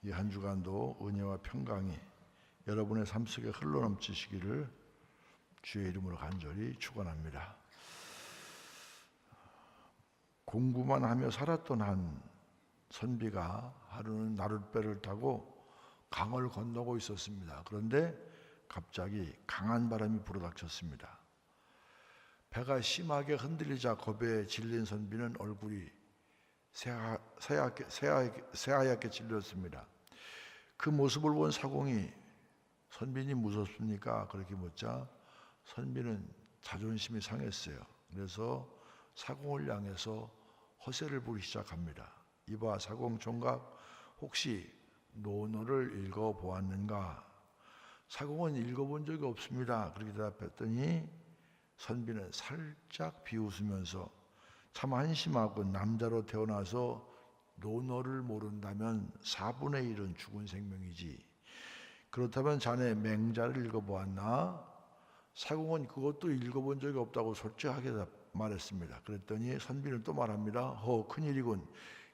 이 한 주간도 은혜와 평강이 여러분의 삶 속에 흘러넘치시기를 주의 이름으로 간절히 축원합니다. 공부만 하며 살았던 한 선비가 하루는 나룻배를 타고 강을 건너고 있었습니다. 그런데 갑자기 강한 바람이 불어닥쳤습니다. 배가 심하게 흔들리자 겁에 질린 선비는 얼굴이 새하얗게 질렸습니다. 그 모습을 본 사공이 선비님 무섭습니까? 그렇게 묻자 선비는 자존심이 상했어요. 그래서 사공을 향해서 허세를 부리기 시작합니다. 이봐 사공 총각, 혹시 논어를 읽어보았는가? 사공은 읽어본 적이 없습니다. 그렇게 대답했더니 선비는 살짝 비웃으면서 참 한심하고, 남자로 태어나서 논어를 모른다면 4분의 1은 죽은 생명이지. 그렇다면 자네 맹자를 읽어보았나? 사공은 그것도 읽어본 적이 없다고 솔직하게 말했습니다. 그랬더니 선비는 또 말합니다. 큰일이군.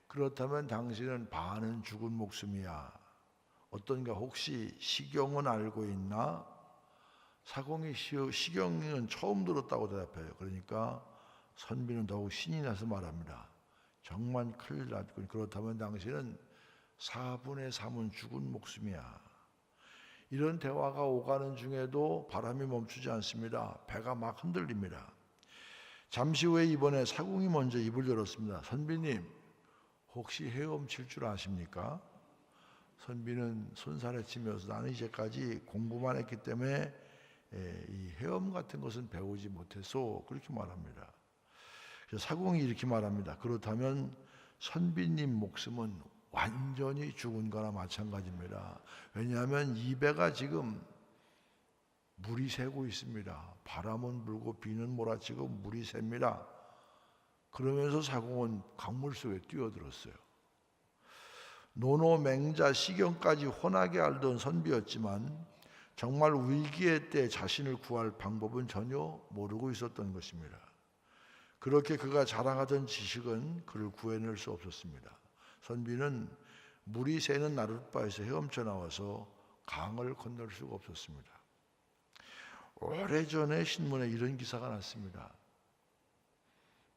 그렇다면 당신은 반은 죽은 목숨이야. 어떤가 혹시 시경은 알고 있나? 사공이 시경은 처음 들었다고 대답해요. 그러니까 선비는 더욱 신이 나서 말합니다. 정말 큰일 났군. 그렇다면 당신은 4분의 3은 죽은 목숨이야. 이런 대화가 오가는 중에도 바람이 멈추지 않습니다. 배가 막 흔들립니다. 잠시 후에 이번에 사공이 먼저 입을 열었습니다. 선비님, 혹시 헤엄칠 줄 아십니까? 선비는 손살에 치면서 나는 이제까지 공부만 했기 때문에 이 헤엄 같은 것은 배우지 못해서 그렇게 말합니다. 그래서 사공이 이렇게 말합니다. 그렇다면 선비님 목숨은 완전히 죽은 거나 마찬가지입니다. 왜냐하면 이 배가 지금 물이 새고 있습니다. 바람은 불고 비는 몰아치고 물이 셉니다. 그러면서 사공은 강물 속에 뛰어들었어요. 논어, 맹자, 시경까지 훤하게 알던 선비였지만 정말 위기의 때 자신을 구할 방법은 전혀 모르고 있었던 것입니다. 그렇게 그가 자랑하던 지식은 그를 구해낼 수 없었습니다. 선비는 물이 새는 나룻바에서 헤엄쳐 나와서 강을 건널 수가 없었습니다. 오래전에 신문에 이런 기사가 났습니다.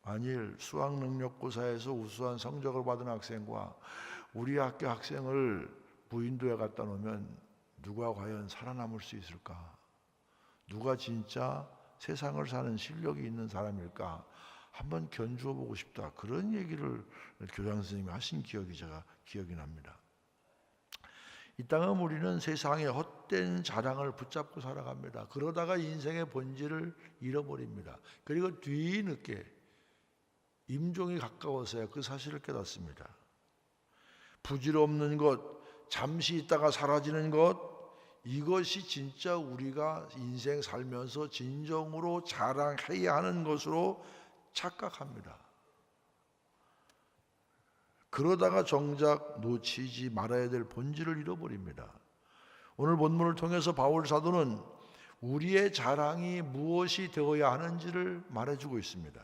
만일 수학 능력고사에서 우수한 성적을 받은 학생과 우리 학교 학생을 무인도에 갖다 놓으면 누가 과연 살아남을 수 있을까? 누가 진짜 세상을 사는 실력이 있는 사람일까? 한번 견주어 보고 싶다. 그런 얘기를 교장 선생님이 하신 제가 기억이 납니다. 이 땅은 우리는 세상의 헛된 자랑을 붙잡고 살아갑니다. 그러다가 인생의 본질을 잃어버립니다. 그리고 뒤늦게 임종이 가까워서야 그 사실을 깨닫습니다. 부질없는 것, 잠시 있다가 사라지는 것, 이것이 진짜 우리가 인생 살면서 진정으로 자랑해야 하는 것으로 착각합니다. 그러다가 정작 놓치지 말아야 될 본질을 잃어버립니다. 오늘 본문을 통해서 바울 사도는 우리의 자랑이 무엇이 되어야 하는지를 말해주고 있습니다.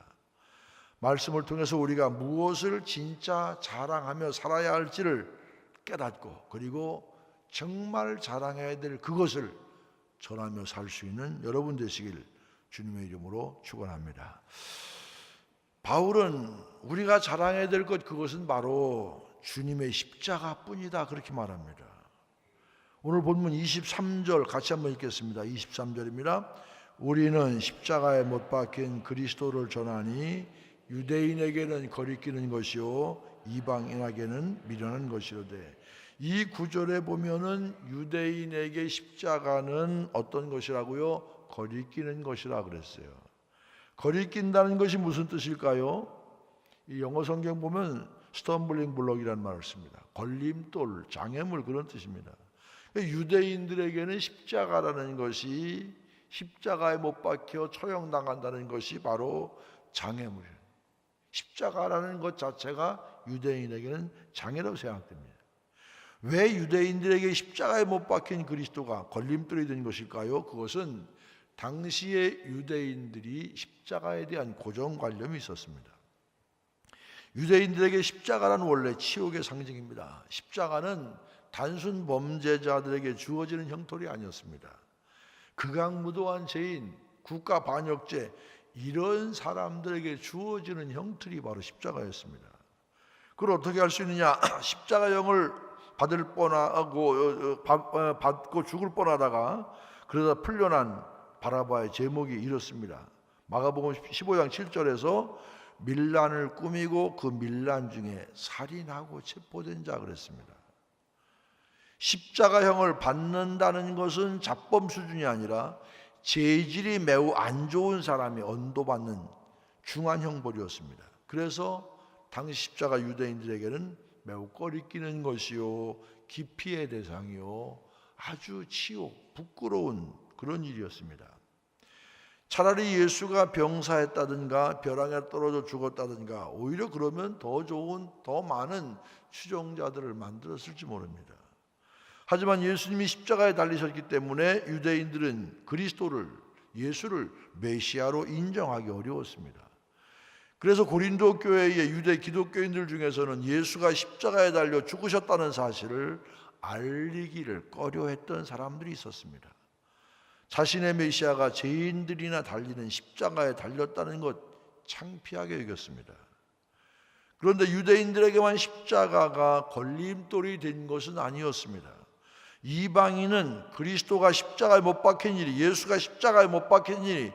말씀을 통해서 우리가 무엇을 진짜 자랑하며 살아야 할지를 깨닫고, 그리고 정말 자랑해야 될 그것을 전하며 살 수 있는 여러분 되시길 주님의 이름으로 축원합니다. 바울은 우리가 자랑해야 될 것, 그것은 바로 주님의 십자가뿐이다, 그렇게 말합니다. 오늘 본문 23절 같이 한번 읽겠습니다. 23절입니다. 우리는 십자가에 못 박힌 그리스도를 전하니 유대인에게는 거리끼는 것이요 이방인에게는 미련한 것이로되. 이 구절에 보면은 유대인에게 십자가는 어떤 것이라고요? 거리끼는 것이라 그랬어요. 거리낀다는 것이 무슨 뜻일까요? 이 영어 성경 보면 스톰블링 블록이라는 말을 씁니다. 걸림돌, 장애물, 그런 뜻입니다. 유대인들에게는 십자가라는 것이, 십자가에 못 박혀 처형당한다는 것이 바로 장애물이에요. 십자가라는 것 자체가 유대인에게는 장애라고 생각됩니다. 왜 유대인들에게 십자가에 못 박힌 그리스도가 걸림돌이 된 것일까요? 그것은 당시의 유대인들이 십자가에 대한 고정관념이 있었습니다. 유대인들에게 십자가는 원래 치욕의 상징입니다. 십자가는 단순 범죄자들에게 주어지는 형벌이 아니었습니다. 극악무도한 죄인, 국가 반역죄, 이런 사람들에게 주어지는 형틀이 바로 십자가였습니다. 그걸 어떻게 할 수 있느냐? 십자가형을 받고 죽을 뻔하다가 그러다 풀려난 바라바의 제목이 이렇습니다. 마가복음 15장 7절에서 밀란을 꾸미고 그 밀란 중에 살인하고 체포된 자 그랬습니다. 십자가형을 받는다는 것은 잡범 수준이 아니라 죄질이 매우 안 좋은 사람이 언도받는 중한 형벌이었습니다. 그래서 당시 십자가 유대인들에게는 매우 꺼리끼는 것이요, 기피의 대상이요, 아주 치욕, 부끄러운 그런 일이었습니다. 차라리 예수가 병사했다든가 벼랑에 떨어져 죽었다든가 오히려 그러면 더 좋은, 더 많은 추종자들을 만들었을지 모릅니다. 하지만 예수님이 십자가에 달리셨기 때문에 유대인들은 그리스도를, 예수를 메시아로 인정하기 어려웠습니다. 그래서 고린도 교회의 유대 기독교인들 중에서는 예수가 십자가에 달려 죽으셨다는 사실을 알리기를 꺼려했던 사람들이 있었습니다. 자신의 메시아가 죄인들이나 달리는 십자가에 달렸다는 것 창피하게 여겼습니다. 그런데 유대인들에게만 십자가가 걸림돌이 된 것은 아니었습니다. 이방인은 그리스도가 십자가에 못 박힌 일이, 예수가 십자가에 못 박힌 일이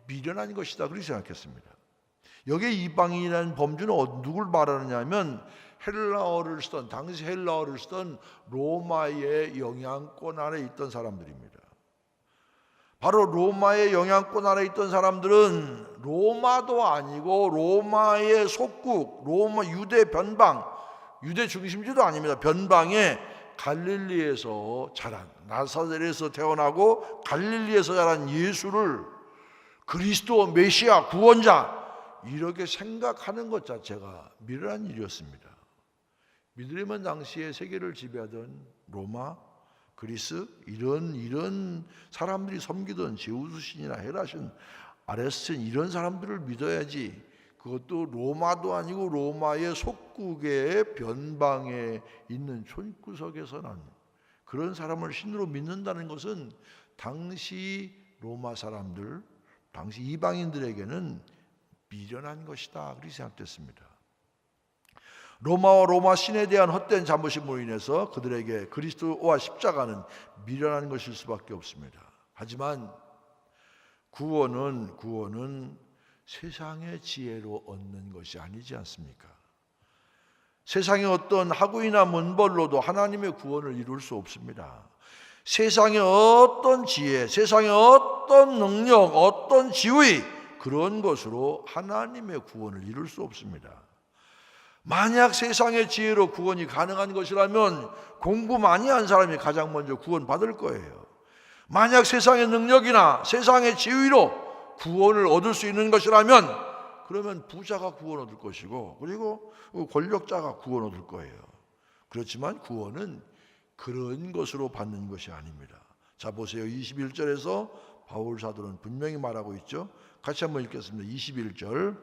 미련한 것이다 그렇게 생각했습니다. 여기에 이방인이라는 범주는 누굴 말하느냐면 헬라어를 쓰던, 당시 헬라어를 쓰던 로마의 영향권 아래 있던 사람들입니다. 바로 로마의 영향권 아래 있던 사람들은 로마도 아니고 로마의 속국, 로마 유대 변방, 유대 중심지도 아닙니다. 변방의 갈릴리에서 자란, 나사렛에서 태어나고 갈릴리에서 자란 예수를 그리스도, 메시아, 구원자 이렇게 생각하는 것 자체가 미련한 일이었습니다. 믿으려면 당시에 세계를 지배하던 로마, 그리스 이런 사람들이 섬기던 제우스신이나 헤라신, 아레스신 이런 사람들을 믿어야지, 그것도 로마도 아니고 로마의 속국의 변방에 있는 촌구석에서 난 그런 사람을 신으로 믿는다는 것은 당시 로마 사람들, 당시 이방인들에게는 미련한 것이다 그렇게 생각됐습니다. 로마와 로마 신에 대한 헛된 자부심으로 인해서 그들에게 그리스도와 십자가는 미련한 것일 수밖에 없습니다. 하지만 구원은 세상의 지혜로 얻는 것이 아니지 않습니까? 세상의 어떤 학위나 문벌로도 하나님의 구원을 이룰 수 없습니다. 세상의 어떤 지혜, 세상의 어떤 능력, 어떤 지위, 그런 것으로 하나님의 구원을 이룰 수 없습니다. 만약 세상의 지혜로 구원이 가능한 것이라면 공부 많이 한 사람이 가장 먼저 구원 받을 거예요. 만약 세상의 능력이나 세상의 지위로 구원을 얻을 수 있는 것이라면 그러면 부자가 구원 얻을 것이고, 그리고 권력자가 구원 얻을 거예요. 그렇지만 구원은 그런 것으로 받는 것이 아닙니다. 자 보세요. 21절에서 바울 사도는 분명히 말하고 있죠. 같이 한번 읽겠습니다. 21절.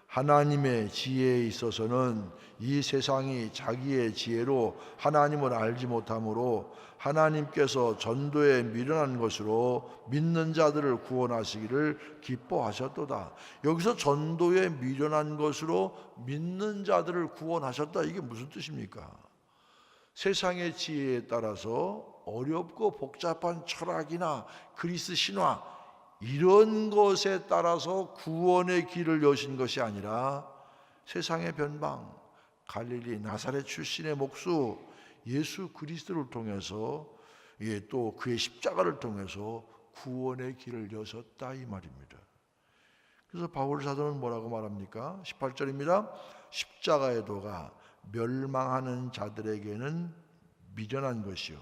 하나님의 지혜에 있어서는 이 세상이 자기의 지혜로 하나님을 알지 못하므로 하나님께서 전도에 미련한 것으로 믿는 자들을 구원하시기를 기뻐하셨도다. 여기서 전도에 미련한 것으로 믿는 자들을 구원하셨다, 이게 무슨 뜻입니까? 세상의 지혜에 따라서 어렵고 복잡한 철학이나 그리스 신화 이런 것에 따라서 구원의 길을 여신 것이 아니라 세상의 변방, 갈릴리 나사렛 출신의 목수 예수 그리스도를 통해서, 또 그의 십자가를 통해서 구원의 길을 여셨다 이 말입니다. 그래서 바울 사도는 뭐라고 말합니까? 18절입니다. 십자가의 도가 멸망하는 자들에게는 미련한 것이요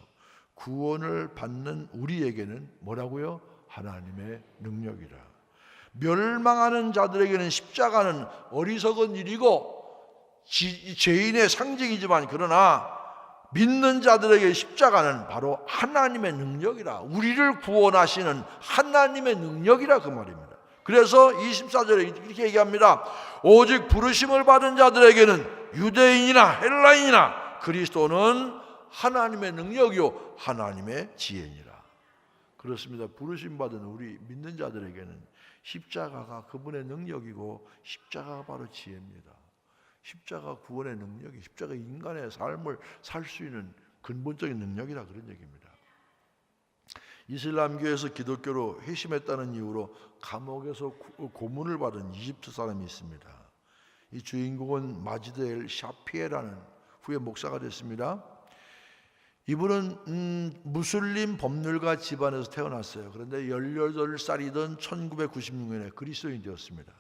구원을 받는 우리에게는 뭐라고요? 하나님의 능력이라. 멸망하는 자들에게는 십자가는 어리석은 일이고 죄인의 상징이지만, 그러나 믿는 자들에게 십자가는 바로 하나님의 능력이라, 우리를 구원하시는 하나님의 능력이라 그 말입니다. 그래서 24절에 이렇게 얘기합니다. 오직 부르심을 받은 자들에게는 유대인이나 헬라인이나 그리스도는 하나님의 능력이요 하나님의 지혜니라. 그렇습니다. 부르심 받은 우리 믿는 자들에게는 십자가가 그분의 능력이고 십자가가 바로 지혜입니다. 십자가 구원의 능력이, 십자가 인간의 삶을 살 수 있는 근본적인 능력이라 그런 얘기입니다. 이슬람교에서 기독교로 회심했다는 이유로 감옥에서 고문을 받은 이집트 사람이 있습니다. 이 주인공은 마지드 엘 샤피에라는 후에 목사가 됐습니다. 이분은 무슬림 법률가 집안에서 태어났어요. 그런데 18살이던 1996년에 그리스도인이 되었습니다.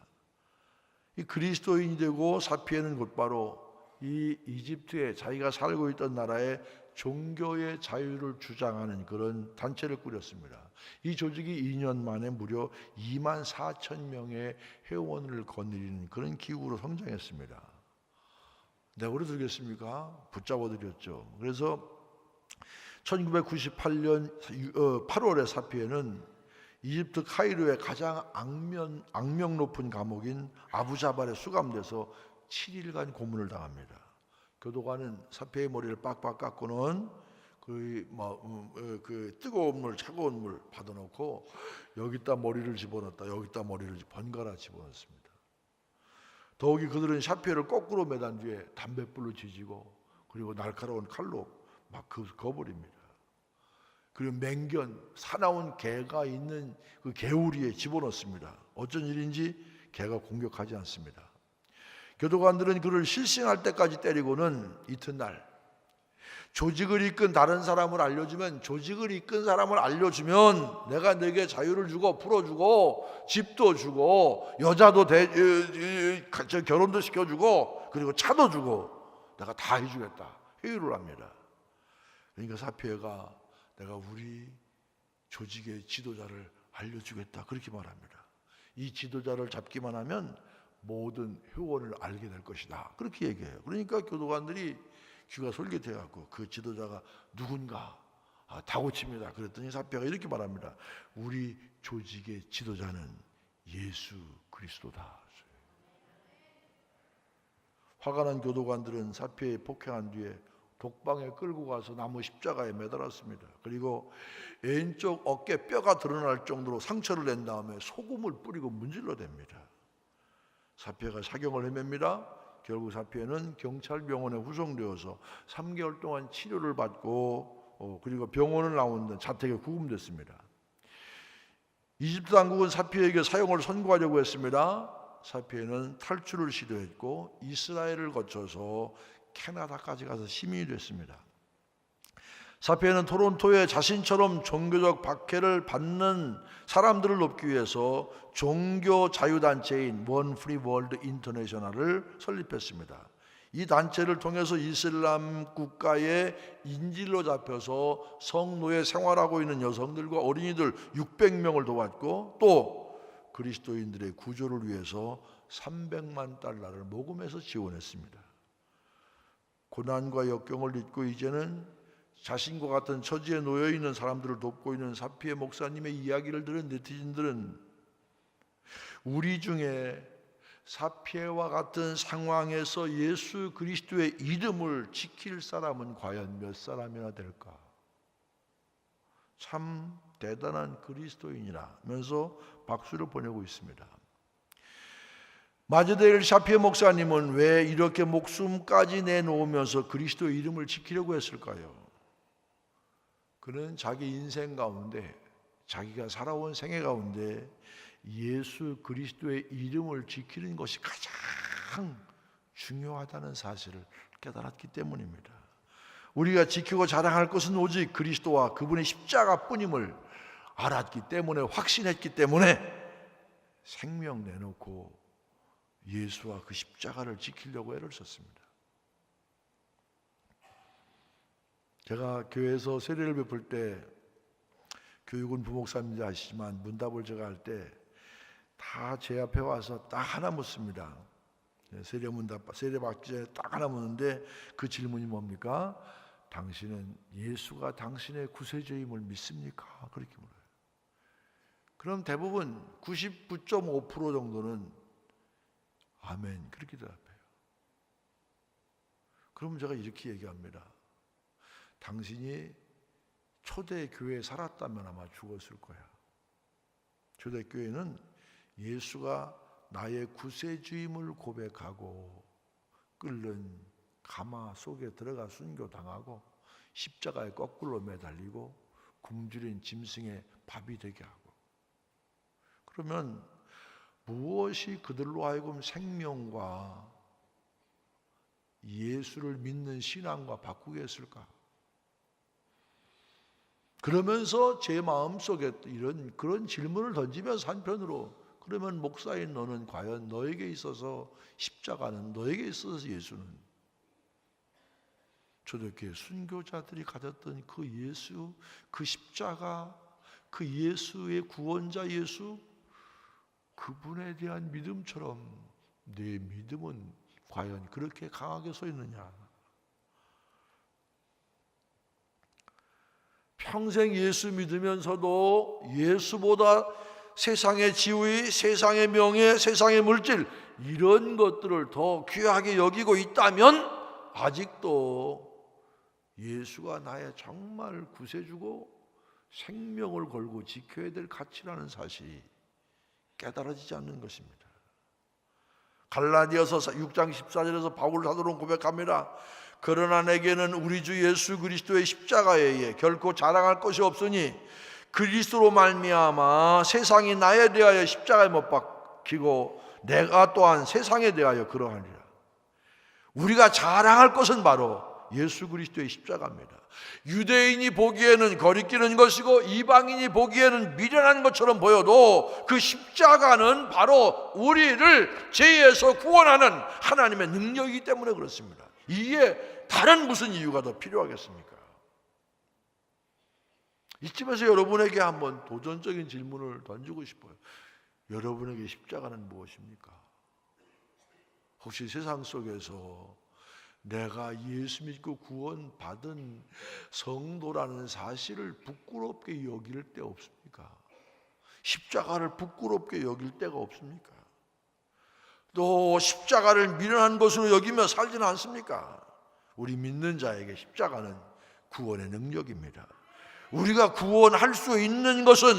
이 그리스도인이 되고 사피에는 곧바로 이 이집트에 자기가 살고 있던 나라의 종교의 자유를 주장하는 그런 단체를 꾸렸습니다. 이 조직이 2년 만에 무려 24,000명의 회원을 거느리는 그런 기구로 성장했습니다. 내버려 두겠습니까? 붙잡아 드렸죠. 그래서 1998년 8월에 사피에는 이집트 카이로의 가장 악명 높은 감옥인 아부자발에 수감돼서 7일간 고문을 당합니다. 교도관은 사피의 머리를 빡빡 깎고는 그 뜨거운 물, 차가운 물 받아놓고 여기다 머리를 집어넣었다, 여기다 머리를 번갈아 집어넣습니다. 더욱이 그들은 샤피에를 거꾸로 매단 뒤에 담뱃불로 지지고 그리고 날카로운 칼로 막 거버립니다. 그리고 맹견, 사나운 개가 있는 그 개우리에 집어넣습니다. 어쩐 일인지 개가 공격하지 않습니다. 교도관들은 그를 실싱할 때까지 때리고는 이튿날 조직을 이끈 다른 사람을 알려주면, 조직을 이끈 사람을 알려주면 내가 내게 자유를 주고 풀어주고 집도 주고 여자도 결혼도 시켜주고 그리고 차도 주고 내가 다 해주겠다 회유를 합니다. 그러니까 사피에가 내가 우리 조직의 지도자를 알려주겠다 그렇게 말합니다. 이 지도자를 잡기만 하면 모든 회원을 알게 될 것이다 그렇게 얘기해요. 그러니까 교도관들이 귀가 솔깃해갖고 그 지도자가 누군가 다고칩니다. 그랬더니 사피에가 이렇게 말합니다. 우리 조직의 지도자는 예수 그리스도다. 화가 난 교도관들은 사피에 폭행한 뒤에 독방에 끌고 가서 나무 십자가에 매달았습니다. 그리고 왼쪽 어깨 뼈가 드러날 정도로 상처를 낸 다음에 소금을 뿌리고 문질러댑니다. 사피에가 사경을 헤맵니다. 결국 사피에는 경찰병원에 후송되어서 3개월 동안 치료를 받고 그리고 병원을 나온 데 자택에 구금됐습니다. 이집트 당국은 사피에에게 사형을 선고하려고 했습니다. 사피에는 탈출을 시도했고 이스라엘을 거쳐서 캐나다까지 가서 시민이 됐습니다. 사피에는 토론토에 자신처럼 종교적 박해를 받는 사람들을 돕기 위해서 종교 자유단체인 One Free World International을 설립했습니다. 이 단체를 통해서 이슬람 국가의 인질로 잡혀서 성노예 생활하고 있는 여성들과 어린이들 600명을 도왔고 또 그리스도인들의 구조를 위해서 300만 달러를 모금해서 지원했습니다. 고난과 역경을 잊고 이제는 자신과 같은 처지에 놓여 있는 사람들을 돕고 있는 사피에 목사님의 이야기를 들은 네티즌들은 우리 중에 사피에와 같은 상황에서 예수 그리스도의 이름을 지킬 사람은 과연 몇 사람이나 될까? 참 대단한 그리스도인이라면서 박수를 보내고 있습니다. 마지드 엘 샤피에 목사님은 왜 이렇게 목숨까지 내놓으면서 그리스도의 이름을 지키려고 했을까요? 그는 자기 인생 가운데, 자기가 살아온 생애 가운데 예수 그리스도의 이름을 지키는 것이 가장 중요하다는 사실을 깨달았기 때문입니다. 우리가 지키고 자랑할 것은 오직 그리스도와 그분의 십자가뿐임을 알았기 때문에, 확신했기 때문에 생명 내놓고 예수와 그 십자가를 지키려고 애를 썼습니다. 제가 교회에서 세례를 베풀 때 교육은 부목사님들 아시지만 문답을 제가 할 때 다 제 앞에 와서 딱 하나 묻습니다. 세례 문답, 세례 받기 전에 딱 하나 묻는데 그 질문이 뭡니까? 당신은 예수가 당신의 구세주임을 믿습니까? 그렇게 물어요. 그럼 대부분 99.5% 정도는 아멘 그렇게 대답해요. 그럼 제가 이렇게 얘기합니다. 당신이 초대교회에 살았다면 아마 죽었을 거야. 초대교회는 예수가 나의 구세주임을 고백하고 끓는 가마 속에 들어가 순교당하고 십자가에 거꾸로 매달리고 굶주린 짐승의 밥이 되게 하고, 그러면 무엇이 그들로 하여금 생명과 예수를 믿는 신앙과 바꾸게 했을까? 그러면서 제 마음속에 그런 질문을 던지면서 한편으로, 그러면 목사인 너는 과연 너에게 있어서 십자가는, 너에게 있어서 예수는, 초대교회 순교자들이 가졌던 그 예수, 그 십자가, 그 예수의 구원자 예수, 그분에 대한 믿음처럼 내 믿음은 과연 그렇게 강하게 서 있느냐? 평생 예수 믿으면서도 예수보다 세상의 지위, 세상의 명예, 세상의 물질, 이런 것들을 더 귀하게 여기고 있다면 아직도 예수가 나의 정말 구세주고 생명을 걸고 지켜야 될 가치라는 사실이 깨달아지지 않는 것입니다. 갈라디아서 6장 14절에서 바울 사도는 고백합니다. 그러나 내게는 우리 주 예수 그리스도의 십자가에 의해 결코 자랑할 것이 없으니 그리스도로 말미암아 세상이 나에 대하여 십자가에 못 박히고 내가 또한 세상에 대하여 그러하니라. 우리가 자랑할 것은 바로 예수 그리스도의 십자가입니다. 유대인이 보기에는 거리끼는 것이고 이방인이 보기에는 미련한 것처럼 보여도 그 십자가는 바로 우리를 죄에서 구원하는 하나님의 능력이기 때문에 그렇습니다. 이게 다른 무슨 이유가 더 필요하겠습니까? 이쯤에서 여러분에게 한번 도전적인 질문을 던지고 싶어요. 여러분에게 십자가는 무엇입니까? 혹시 세상 속에서 내가 예수 믿고 구원받은 성도라는 사실을 부끄럽게 여길 때 없습니까? 십자가를 부끄럽게 여길 때가 없습니까? 또 십자가를 미련한 것으로 여기며 살지는 않습니까? 우리 믿는 자에게 십자가는 구원의 능력입니다. 우리가 구원할 수 있는 것은,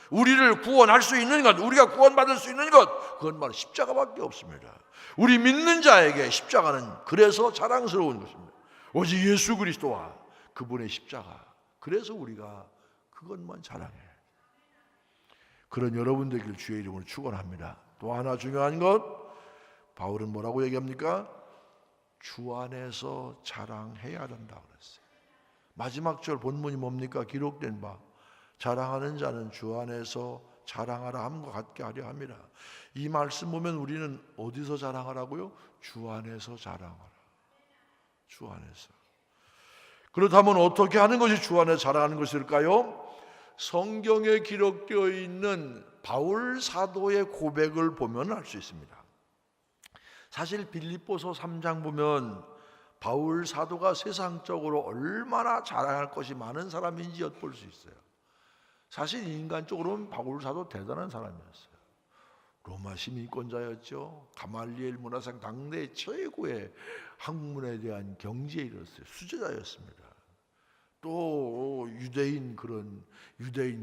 우리를 구원할 수 있는 것, 우리가 구원받을 수 있는 것, 그건 바로 십자가밖에 없습니다. 우리 믿는 자에게 십자가는 그래서 자랑스러운 것입니다. 오직 예수 그리스도와 그분의 십자가, 그래서 우리가 그것만 자랑해. 그런 여러분 되길 주의 이름으로 축원합니다. 또 하나 중요한 것, 바울은 뭐라고 얘기합니까? 주 안에서 자랑해야 된다고 그랬어요. 마지막 절 본문이 뭡니까? 기록된 바 자랑하는 자는 주 안에서 자랑하라 함과 같게 하려 합니다. 이 말씀 보면 우리는 어디서 자랑하라고요? 주 안에서 자랑하라. 주 안에서. 그렇다면 어떻게 하는 것이 주 안에 자랑하는 것일까요? 성경에 기록되어 있는 바울 사도의 고백을 보면 알 수 있습니다. 사실 빌립보서 3장 보면 바울 사도가 세상적으로 얼마나 자랑할 것이 많은 사람인지 엿볼 수 있어요. 사실 인간적으로는 바울 사도 대단한 사람이었어요. 로마 시민권자였죠. 가말리엘 문화상 당대 최고의 학문에 대한 경지에 이르렀어요. 수제자였습니다. 또 유대인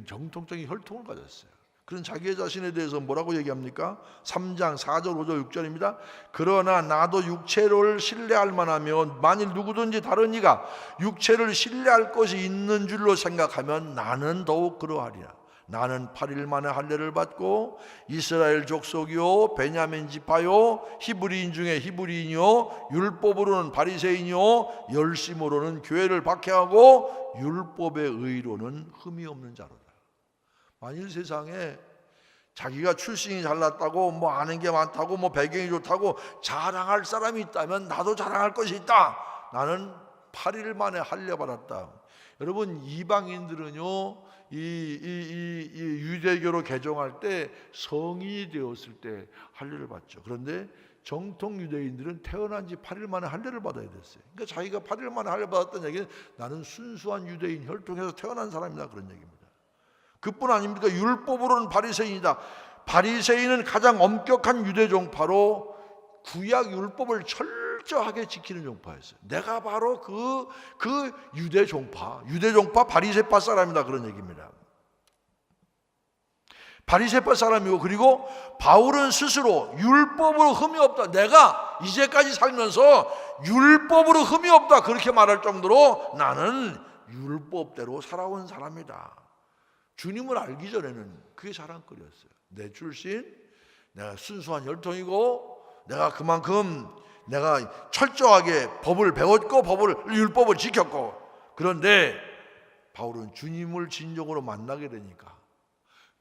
정통적인 혈통을 가졌어요. 그런 자기 자신에 대해서 뭐라고 얘기합니까? 3장 4절 5절 6절입니다. 그러나 나도 육체를 신뢰할 만하면 만일 누구든지 다른 이가 육체를 신뢰할 것이 있는 줄로 생각하면 나는 더욱 그러하리라. 나는 8일 만에 할례를 받고 이스라엘 족속이요 베냐민 지파요 히브리인 중에 히브리인이요 율법으로는 바리새인이요 열심으로는 교회를 박해하고 율법의 의로는 흠이 없는 자로다. 만일 세상에 자기가 출신이 잘났다고 뭐 아는 게 많다고 뭐 배경이 좋다고 자랑할 사람이 있다면 나도 자랑할 것이 있다. 나는 8일 만에 할례 받았다. 여러분, 이방인들은요 이 유대교로 개종할 때 성인이 되었을 때 할례를 받죠. 그런데 정통 유대인들은 태어난 지 8일 만에 할례를 받아야 됐어요. 그러니까 자기가 8일 만에 할례 받았다는 얘기는 나는 순수한 유대인 혈통에서 태어난 사람이다, 그런 얘기입니다. 그뿐 아닙니까? 율법으로는 바리새인이다. 바리새인은 가장 엄격한 유대 종파로 구약 율법을 철저하게 지키는 종파였어요. 내가 바로 그 유대 종파 바리새파 사람이다, 그런 얘기입니다. 바리새파 사람이고, 그리고 바울은 스스로 율법으로 흠이 없다, 내가 이제까지 살면서 율법으로 흠이 없다, 그렇게 말할 정도로 나는 율법대로 살아온 사람이다. 주님을 알기 전에는 그게 자랑거리였어요. 내 출신, 내가 순수한 혈통이고, 내가 그만큼 내가 철저하게 법을 배웠고 율법을 지켰고. 그런데 바울은 주님을 진정으로 만나게 되니까,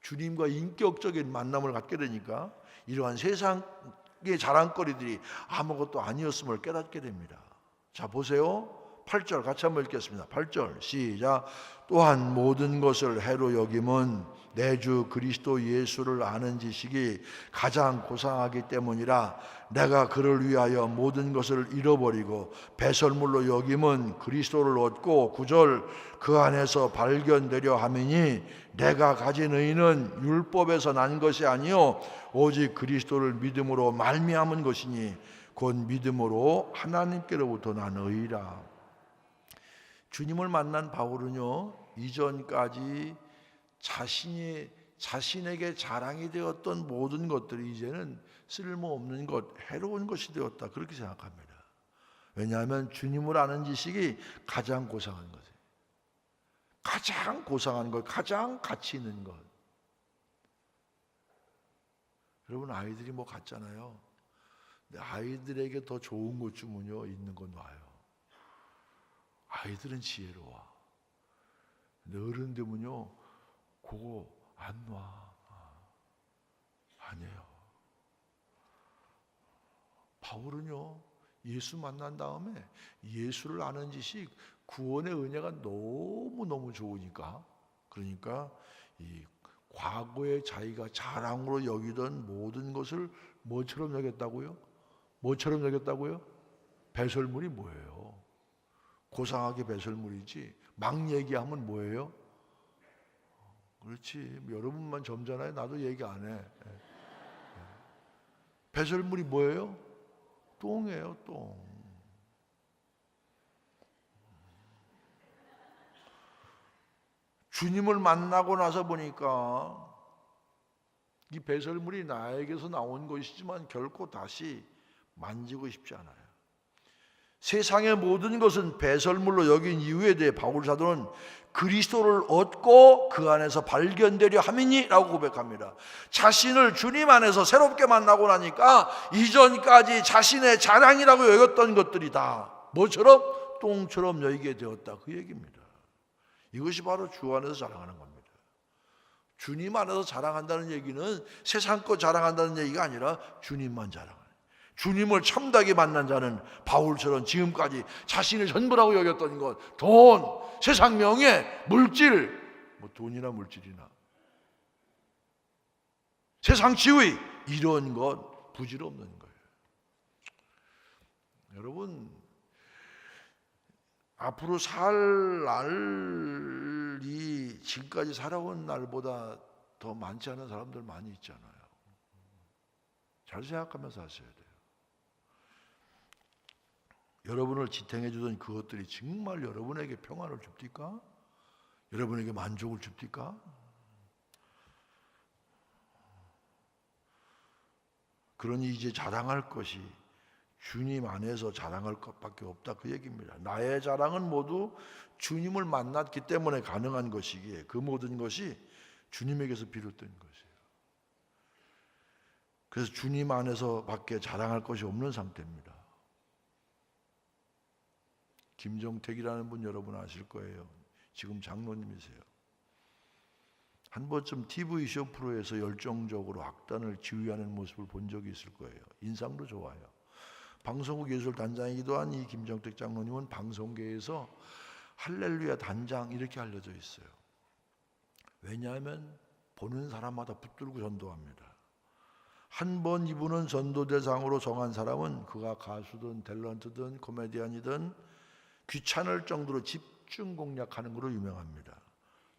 주님과 인격적인 만남을 갖게 되니까 이러한 세상의 자랑거리들이 아무것도 아니었음을 깨닫게 됩니다. 자, 보세요. 8절 같이 한번 읽겠습니다. 8절 시작. 또한 모든 것을 해로 여김은 내 주 그리스도 예수를 아는 지식이 가장 고상하기 때문이라. 내가 그를 위하여 모든 것을 잃어버리고 배설물로 여김은 그리스도를 얻고 9절 그 안에서 발견되려 함이니 내가 가진 의는 율법에서 난 것이 아니요 오직 그리스도를 믿음으로 말미암은 것이니 곧 믿음으로 하나님께로부터 난 의라. 주님을 만난 바울은요, 이전까지 자신에게 자랑이 되었던 모든 것들이 이제는 쓸모없는 것, 해로운 것이 되었다, 그렇게 생각합니다. 왜냐하면 주님을 아는 지식이 가장 고상한 것이에요. 가장 고상한 것, 가장 가치 있는 것. 여러분, 아이들이 뭐 같잖아요. 근데 아이들에게 더 좋은 것 주면요, 있는 건 놔요. 아이들은 지혜로워. 근데 어른 되면요, 그거 안 놔. 아니에요. 바울은요, 예수 만난 다음에 예수를 아는 지식, 구원의 은혜가 너무너무 좋으니까, 그러니까 이 과거에 자기가 자랑으로 여기던 모든 것을 뭐처럼 여겼다고요? 뭐처럼 여겼다고요? 배설물이 뭐예요? 고상하게 배설물이지, 막 얘기하면 뭐예요? 그렇지, 여러분만 점잖아요. 나도 얘기 안 해. 배설물이 뭐예요? 똥이에요, 똥. 주님을 만나고 나서 보니까 이 배설물이 나에게서 나온 것이지만 결코 다시 만지고 싶지 않아요. 세상의 모든 것은 배설물로 여긴 이유에 대해 바울 사도는 그리스도를 얻고 그 안에서 발견되려 함이니라고 고백합니다. 자신을 주님 안에서 새롭게 만나고 나니까 이전까지 자신의 자랑이라고 여겼던 것들이 다 뭐처럼? 똥처럼 여기게 되었다, 그 얘기입니다. 이것이 바로 주 안에서 자랑하는 겁니다. 주님 안에서 자랑한다는 얘기는 세상 것 자랑한다는 얘기가 아니라 주님만 자랑하는, 주님을 참다게 만난 자는 바울처럼 지금까지 자신을 전부라고 여겼던 것, 돈, 세상 명예, 물질, 뭐 돈이나 물질이나 세상 지위, 이런 것 부질없는 거예요. 여러분, 앞으로 살 날이 지금까지 살아온 날보다 더 많지 않은 사람들 많이 있잖아요. 잘 생각하면서 하셔야 돼요. 여러분을 지탱해 주던 그것들이 정말 여러분에게 평안을 줍니까? 여러분에게 만족을 줍니까? 그러니 이제 자랑할 것이 주님 안에서 자랑할 것밖에 없다, 그 얘기입니다. 나의 자랑은 모두 주님을 만났기 때문에 가능한 것이기에 그 모든 것이 주님에게서 비롯된 것이에요. 그래서 주님 안에서밖에 자랑할 것이 없는 상태입니다. 김정택이라는 분 여러분 아실 거예요. 지금 장로님이세요. 한 번쯤 TV 쇼 프로에서 열정적으로 악단을 지휘하는 모습을 본 적이 있을 거예요. 인상도 좋아요. 방송국 예술단장이기도 한 이 김정택 장로님은 방송계에서 할렐루야 단장 이렇게 알려져 있어요. 왜냐하면 보는 사람마다 붙들고 전도합니다. 한 번 이분은 전도 대상으로 정한 사람은 그가 가수든 탤런트든 코미디언이든 귀찮을 정도로 집중 공략하는 것으로 유명합니다.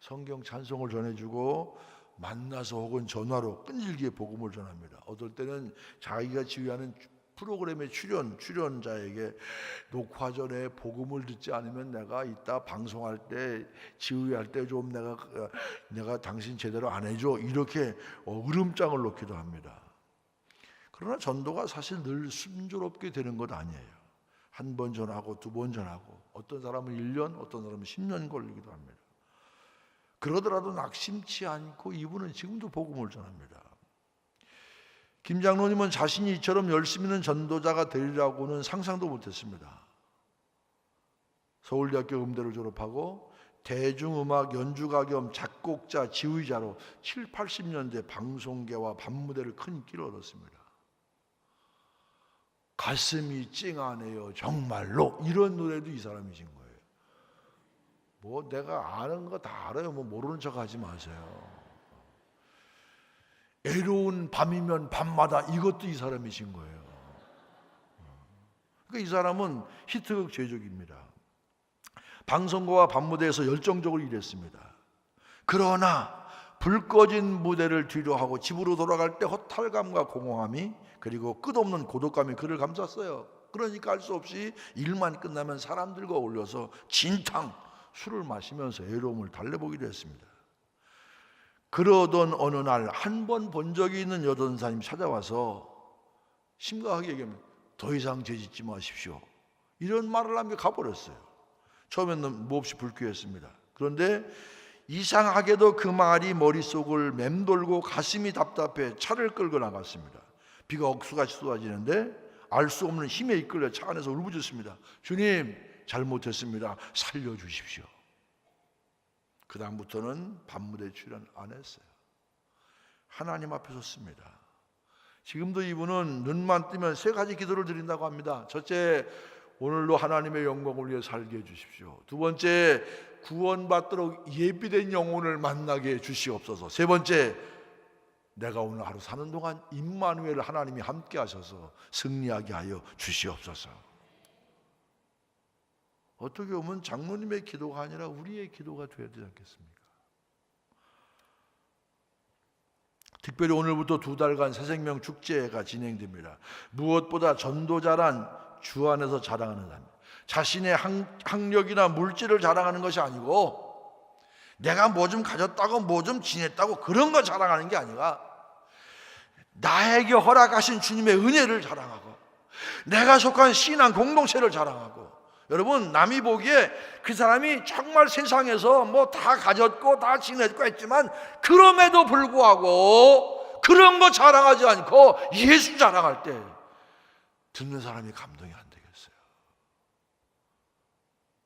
성경 찬송을 전해주고 만나서 혹은 전화로 끈질기게 복음을 전합니다. 어떨 때는 자기가 지휘하는 프로그램에 출연자에게 녹화 전에 복음을 듣지 않으면 내가 이따 방송할 때 지휘할 때 좀 내가 당신 제대로 안 해줘, 이렇게 으름장을 놓기도 합니다. 그러나 전도가 사실 늘 순조롭게 되는 것 아니에요. 한 번 전하고 두 번 전하고, 어떤 사람은 1년, 어떤 사람은 10년 걸리기도 합니다. 그러더라도 낙심치 않고 이분은 지금도 복음을 전합니다. 김 장로님은 자신이 이처럼 열심히 있는 전도자가 되리라고는 상상도 못했습니다. 서울대학교 음대를 졸업하고 대중음악 연주가 겸 작곡자, 지휘자로 7, 80년대 방송계와 밤무대를 큰 인기를 얻었습니다. 가슴이 찡하네요 정말로, 이런 노래도 이 사람이신 거예요. 뭐 내가 아는 거 다 알아요. 뭐 모르는 척 하지 마세요. 애로운 밤이면 밤마다, 이것도 이 사람이신 거예요. 그러니까 이 사람은 히트곡 제조기입니다. 방송국과 밤무대에서 열정적으로 일했습니다. 그러나 불 꺼진 무대를 뒤로 하고 집으로 돌아갈 때 허탈감과 공허함이, 그리고 끝없는 고독감이 그를 감쌌어요. 그러니까 할 수 없이 일만 끝나면 사람들과 어울려서 진탕 술을 마시면서 애로움을 달래보기로 했습니다. 그러던 어느 날 한 번 본 적이 있는 여전사님 찾아와서 심각하게 얘기하면 더 이상 죄짓지 마십시오, 이런 말을 하며 가버렸어요. 처음에는 몹시 불쾌했습니다. 그런데 이상하게도 그 말이 머릿속을 맴돌고 가슴이 답답해 차를 끌고 나갔습니다. 비가 억수같이 쏟아지는데 알 수 없는 힘에 이끌려 차 안에서 울부짖습니다. 주님, 잘못했습니다. 살려주십시오. 그 다음부터는 밤무대 출연 안 했어요. 하나님 앞에 섰습니다. 지금도 이분은 눈만 뜨면 3가지 기도를 드린다고 합니다. 첫째, 오늘도 하나님의 영광을 위해 살게 해주십시오. 두 번째, 구원받도록 예비된 영혼을 만나게 해 주시옵소서. 세 번째, 내가 오늘 하루 사는 동안 임마누엘 하나님이 함께 하셔서 승리하게 하여 주시옵소서. 어떻게 보면 장로님의 기도가 아니라 우리의 기도가 되어야 되지 않겠습니까? 특별히 오늘부터 2달간 새생명 축제가 진행됩니다. 무엇보다 전도자란 주 안에서 자랑하는 삶, 자신의 학력이나 물질을 자랑하는 것이 아니고, 내가 뭐 좀 가졌다고 뭐 좀 지냈다고 그런 거 자랑하는 게 아니라, 나에게 허락하신 주님의 은혜를 자랑하고, 내가 속한 신앙 공동체를 자랑하고. 여러분, 남이 보기에 그 사람이 정말 세상에서 뭐 다 가졌고 다 지냈고 했지만, 그럼에도 불구하고 그런 거 자랑하지 않고 예수 자랑할 때 듣는 사람이 감동이 안 되겠어요.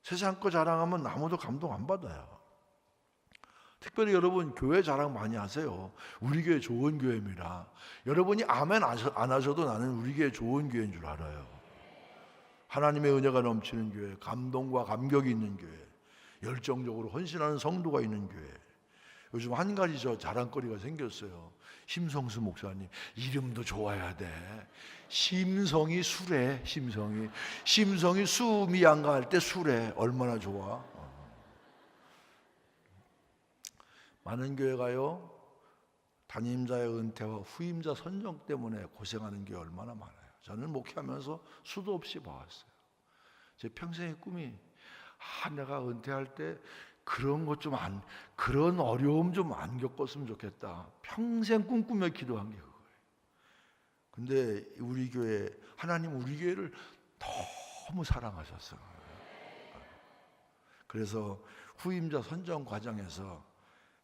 세상 거 자랑하면 아무도 감동 안 받아요. 특별히 여러분, 교회 자랑 많이 하세요. 우리 교회 좋은 교회입니다. 여러분이 아멘 안 하셔도 나는 우리 교회 좋은 교회인 줄 알아요. 하나님의 은혜가 넘치는 교회, 감동과 감격이 있는 교회, 열정적으로 헌신하는 성도가 있는 교회. 요즘 한 가지 자랑거리가 생겼어요. 심성수 목사님, 이름도 좋아야 돼. 심성이 수래. 심성이 수미양가 할 때 수래. 얼마나 좋아. 많은 교회가요, 담임자의 은퇴와 후임자 선정 때문에 고생하는 게 얼마나 많아요. 저는 목회하면서 수도 없이 봐왔어요. 제 평생의 꿈이, 내가 은퇴할 때 그런 그런 어려움 좀 안 겪었으면 좋겠다. 평생 꿈꾸며 기도한 게 그거예요. 근데 우리 교회, 하나님 우리 교회를 너무 사랑하셨어요. 그래서 후임자 선정 과정에서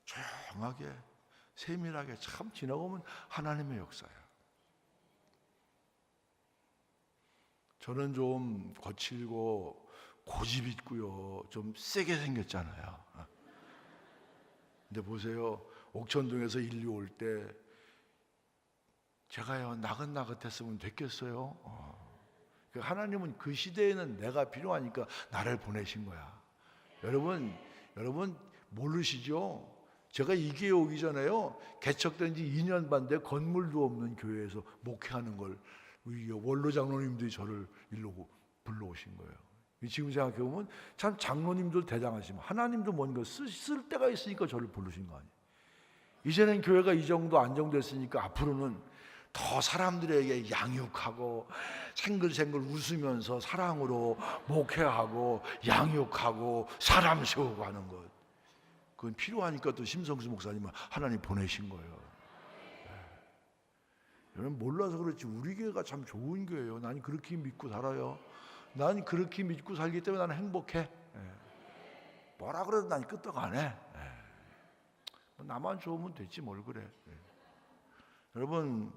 조용하게 세밀하게 참 지나가면 하나님의 역사예요. 저는 좀 거칠고 고집 있고요, 좀 세게 생겼잖아요. 근데 보세요, 옥천동에서 인류 올 때 제가요 나긋나긋했으면 됐겠어요? 하나님은 그 시대에는 내가 필요하니까 나를 보내신 거야. 여러분 모르시죠? 제가 이 교회 오기 전에요, 개척된 지 2년 반 돼 건물도 없는 교회에서 목회하는 걸 우리 원로 장로님들이 저를 일로 불러오신 거예요. 지금 생각해보면 참 장로님도 대단하시면 하나님도 뭔가 쓸 때가 있으니까 저를 부르신 거 아니에요. 이제는 교회가 이 정도 안정됐으니까 앞으로는 더 사람들에게 양육하고 생글생글 웃으면서 사랑으로 목회하고 양육하고 사람 세우고 하는 것, 그건 필요하니까 또 심성수 목사님은 하나님 보내신 거예요. 여러분 몰라서 그렇지 우리 교회가 참 좋은 교회예요. 난 그렇게 믿고 살아요. 난 그렇게 믿고 살기 때문에 나는 행복해. 뭐라 그래도 난 끄떡 안 해. 나만 좋으면 됐지 뭘 그래. 여러분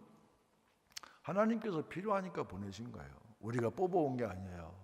하나님께서 필요하니까 보내신 거예요. 우리가 뽑아온 게 아니에요.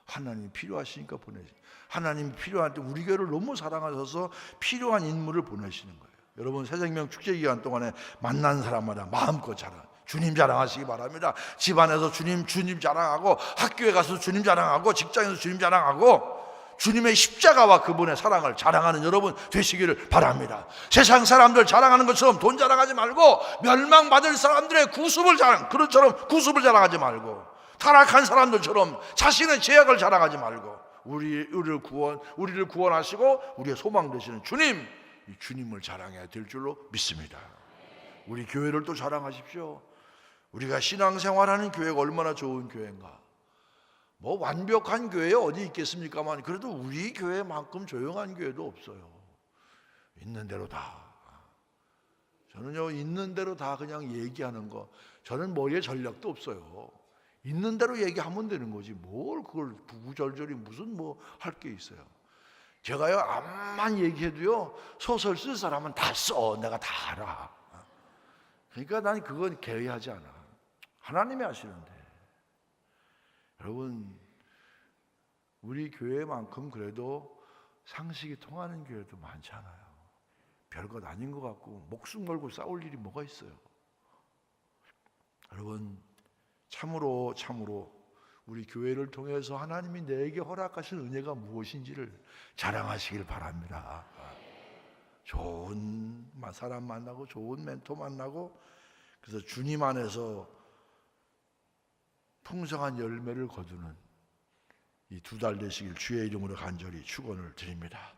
하나님이 필요하시니까 보내신. 하나님이 필요할 때 우리 교회를 너무 사랑하셔서 필요한 인물을 보내시는 거예요. 여러분 새생명 축제 기간 동안에 만난 사람마다 마음껏 주님 자랑하시기 바랍니다. 집안에서 주님 자랑하고, 학교에 가서 주님 자랑하고, 직장에서 주님 자랑하고, 주님의 십자가와 그분의 사랑을 자랑하는 여러분 되시기를 바랍니다. 세상 사람들 자랑하는 것처럼 돈 자랑하지 말고, 멸망받을 사람들의 구습을 자랑하지 말고, 타락한 사람들처럼 자신의 죄악을 자랑하지 말고, 우리를 구원하시고 우리의 소망 되시는 주님, 이 주님을 자랑해야 될 줄로 믿습니다. 우리 교회를 또 자랑하십시오. 우리가 신앙생활하는 교회가 얼마나 좋은 교회인가. 뭐 완벽한 교회 어디 있겠습니까만, 그래도 우리 교회만큼 조용한 교회도 없어요. 있는 대로 다. 저는요 있는 대로 다 그냥 얘기하는 거, 저는 머리에 전략도 없어요. 있는 대로 얘기하면 되는 거지 뭘 그걸 구구절절히 무슨 뭐 할 게 있어요. 제가요 암만 얘기해도요 소설 쓸 사람은 다 써. 내가 다 알아. 그러니까 난 그건 개의하지 않아. 하나님이 하시는데. 여러분 우리 교회만큼 그래도 상식이 통하는 교회도 많잖아요. 별것 아닌 것 같고 목숨 걸고 싸울 일이 뭐가 있어요. 여러분 참으로 우리 교회를 통해서 하나님이 내게 허락하신 은혜가 무엇인지를 자랑하시길 바랍니다. 좋은 사람 만나고 좋은 멘토 만나고, 그래서 주님 안에서 풍성한 열매를 거두는 이 2달 되시길 주의 이름으로 간절히 축원을 드립니다.